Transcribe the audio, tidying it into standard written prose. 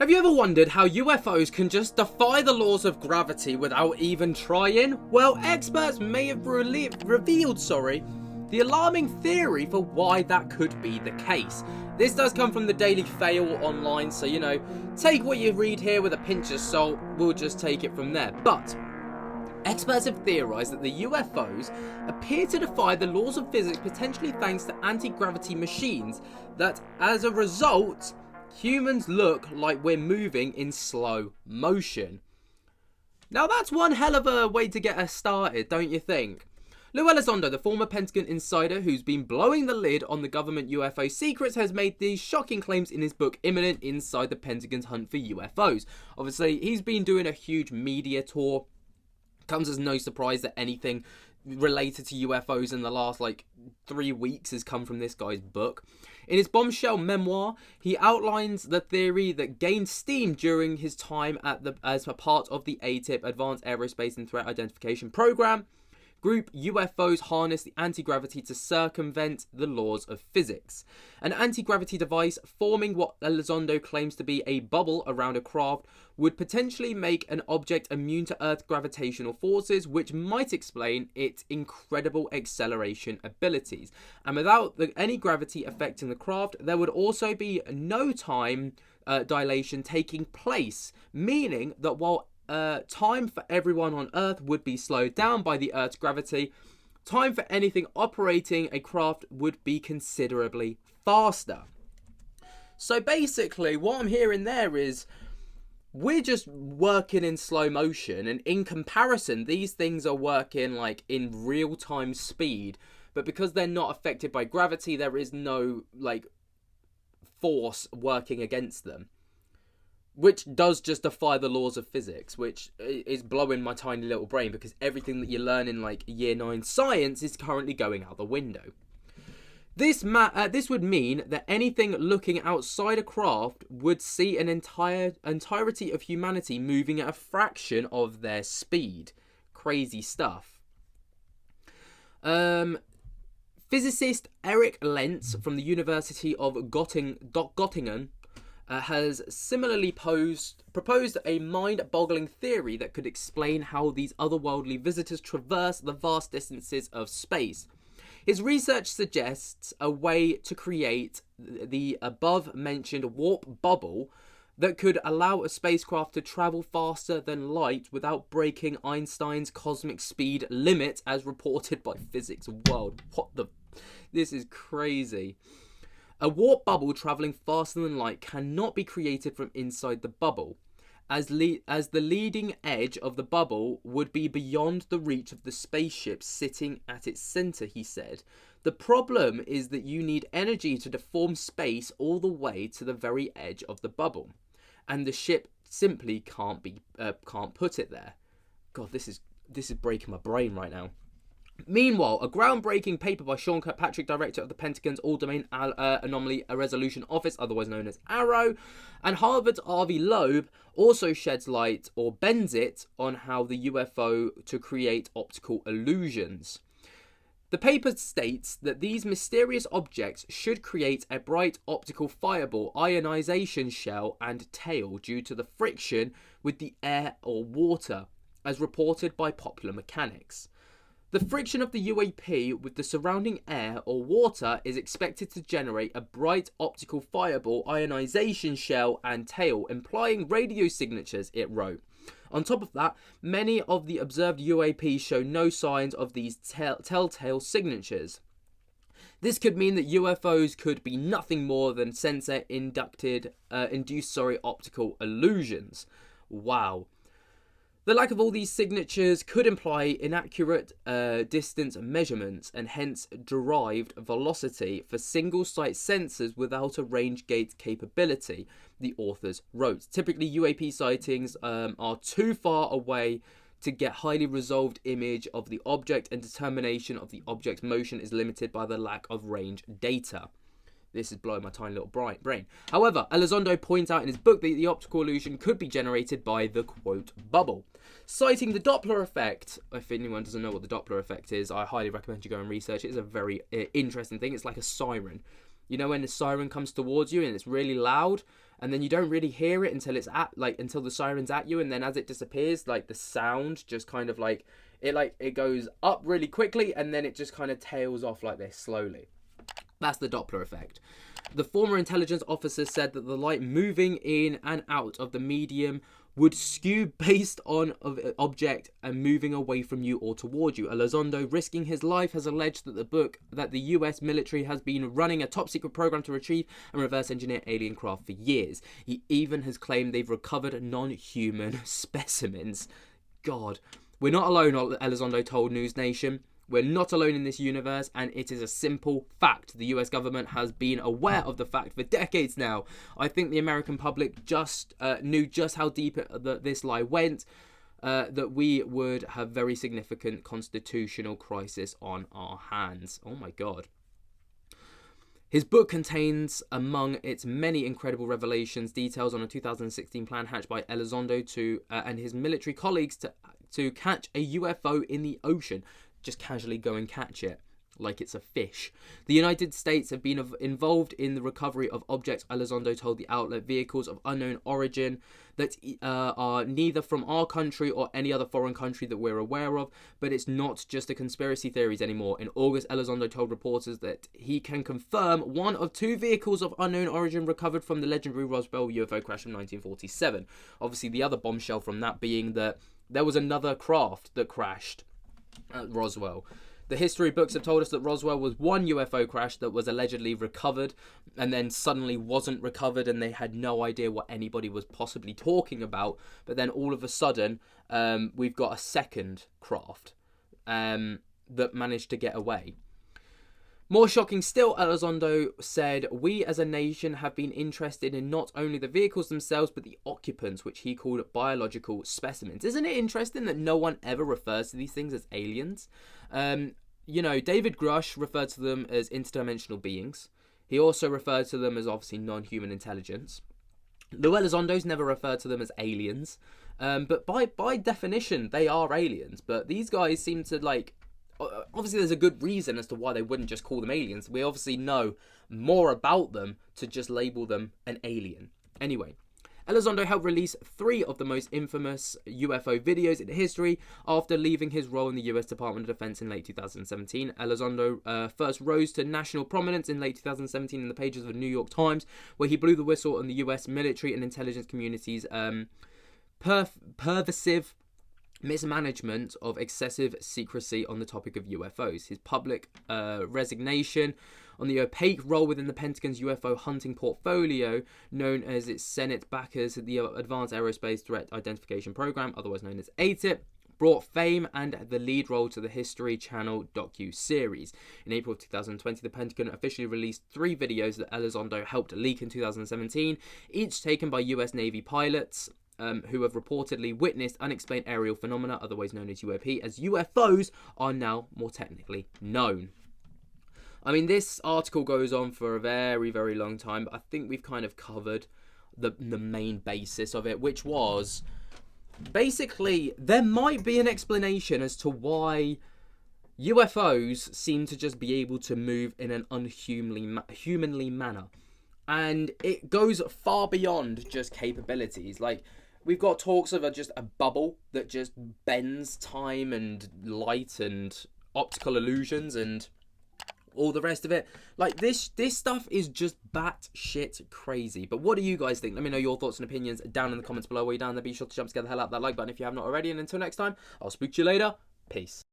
Have you ever wondered how UFOs can just defy the laws of gravity without even trying? Well, experts may have revealed the alarming theory for why that could be the case. This does come from the Daily Fail online, so take what you read here with a pinch of salt, we'll just take it from there. But experts have theorized that the UFOs appear to defy the laws of physics, potentially thanks to anti-gravity machines, that as a result, humans look like we're moving in slow motion. Now that's one hell of a way to get us started, don't you think? Lou Elizondo, the former Pentagon insider who's been blowing the lid on the government UFO secrets, has made these shocking claims in his book Imminent: Inside the Pentagon's Hunt for UFOs. Obviously, he's been doing a huge media tour. Comes as no surprise that anything related to UFOs in the last 3 weeks has come from this guy's book. In his bombshell memoir, he outlines the theory that gained steam during his time as a part of the ATIP, Advanced Aerospace and Threat Identification Program. Group UFOs harness the anti-gravity to circumvent the laws of physics. An anti-gravity device forming what Elizondo claims to be a bubble around a craft would potentially make an object immune to Earth's gravitational forces, which might explain its incredible acceleration abilities. And without any gravity affecting the craft, there would also be no time dilation taking place, meaning that while time for everyone on Earth would be slowed down by the Earth's gravity, time for anything operating a craft would be considerably faster. So basically, what I'm hearing there is we're just working in slow motion, and in comparison, these things are working in real-time speed, but because they're not affected by gravity, there is no force working against them. Which does just defy the laws of physics, which is blowing my tiny little brain, because everything that you learn in year 9 science is currently going out the window. This would mean that anything looking outside a craft would see an entirety of humanity moving at a fraction of their speed. Crazy stuff. Physicist Eric Lentz from the University of Göttingen has similarly proposed a mind-boggling theory that could explain how these otherworldly visitors traverse the vast distances of space. His research suggests a way to create the above-mentioned warp bubble that could allow a spacecraft to travel faster than light without breaking Einstein's cosmic speed limit, as reported by Physics World. This is crazy. A warp bubble travelling faster than light cannot be created from inside the bubble, as the leading edge of the bubble would be beyond the reach of the spaceship sitting at its centre, he said. The problem is that you need energy to deform space all the way to the very edge of the bubble, and the ship simply can't put it there. God, this is breaking my brain right now. Meanwhile, a groundbreaking paper by Sean Kirkpatrick, director of the Pentagon's All-Domain Anomaly Resolution Office, otherwise known as AARO, and Harvard's Avi Loeb also sheds light, or bends it, on how the UFO to create optical illusions. The paper states that these mysterious objects should create a bright optical fireball, ionization shell, and tail due to the friction with the air or water, as reported by Popular Mechanics. The friction of the UAP with the surrounding air or water is expected to generate a bright optical fireball, ionization shell, and tail, implying radio signatures, it wrote. On top of that, many of the observed UAPs show no signs of these telltale signatures. This could mean that UFOs could be nothing more than sensor-induced optical illusions. Wow. The lack of all these signatures could imply inaccurate distance measurements and hence derived velocity for single-site sensors without a range gate capability, the authors wrote. Typically, UAP sightings are too far away to get highly resolved image of the object, and determination of the object's motion is limited by the lack of range data. This is blowing my tiny little brain. However, Elizondo points out in his book that the optical illusion could be generated by the, quote, bubble. Citing the Doppler effect, if anyone doesn't know what the Doppler effect is, I highly recommend you go and research it. It's a very interesting thing. It's like a siren. You know when the siren comes towards you and it's really loud, and then you don't really hear it until it's until the siren's at you, and then as it disappears, like the sound just kind of like it goes up really quickly, and then it just kind of tails off like this slowly. That's the Doppler effect. The former intelligence officer said that the light moving in and out of the medium would skew based on object and moving away from you or toward you. Elizondo, risking his life, has alleged that the US military has been running a top-secret program to retrieve and reverse engineer alien craft for years. He even has claimed they've recovered non-human specimens. God. We're not alone, Elizondo told News Nation. We're not alone in this universe, and it is a simple fact. The US government has been aware of the fact for decades now. I think the American public just knew just how deep this lie went, that we would have very significant constitutional crisis on our hands. Oh my God. His book contains, among its many incredible revelations, details on a 2016 plan hatched by Elizondo and his military colleagues to catch a UFO in the ocean. Just casually go and catch it like it's a fish. The United States have been involved in the recovery of objects, Elizondo told the outlet, vehicles of unknown origin that are neither from our country or any other foreign country that we're aware of, but it's not just a conspiracy theories anymore. In August, Elizondo told reporters that he can confirm one of two vehicles of unknown origin recovered from the legendary Roswell UFO crash in 1947. Obviously, the other bombshell from that being that there was another craft that crashed at Roswell. The history books have told us that Roswell was one UFO crash that was allegedly recovered and then suddenly wasn't recovered, and they had no idea what anybody was possibly talking about. But then all of a sudden, we've got a second craft that managed to get away. More shocking still, Elizondo said, we as a nation have been interested in not only the vehicles themselves, but the occupants, which he called biological specimens. Isn't it interesting that no one ever refers to these things as aliens? David Grush referred to them as interdimensional beings. He also referred to them as obviously non-human intelligence. Lou Elizondo's never referred to them as aliens. But by definition, they are aliens. But these guys seem to obviously there's a good reason as to why they wouldn't just call them aliens. We obviously know more about them to just label them an alien. Anyway, Elizondo helped release 3 of the most infamous UFO videos in history after leaving his role in the US Department of Defense in late 2017. Elizondo first rose to national prominence in late 2017 in the pages of the New York Times, where he blew the whistle on the US military and intelligence community's pervasive mismanagement of excessive secrecy on the topic of UFOs. His public resignation on the opaque role within the Pentagon's UFO hunting portfolio, known as its Senate backers, the Advanced Aerospace Threat Identification Program, otherwise known as ATIP, brought fame and the lead role to the History Channel docu-series. In April of 2020, the Pentagon officially released 3 videos that Elizondo helped leak in 2017, each taken by US Navy pilots who have reportedly witnessed unexplained aerial phenomena, otherwise known as UAP, as UFOs are now more technically known. I mean, this article goes on for a very, very long time, but I think we've kind of covered the main basis of it, which was basically there might be an explanation as to why UFOs seem to just be able to move in an unhumanly manner. And it goes far beyond just capabilities. Like, we've got talks of just a bubble that just bends time and light and optical illusions and all the rest of it. Like, this stuff is just batshit crazy. But what do you guys think? Let me know your thoughts and opinions down in the comments below. While you're down there, be sure to jump to the hell out of that like button if you have not already. And until next time, I'll speak to you later. Peace.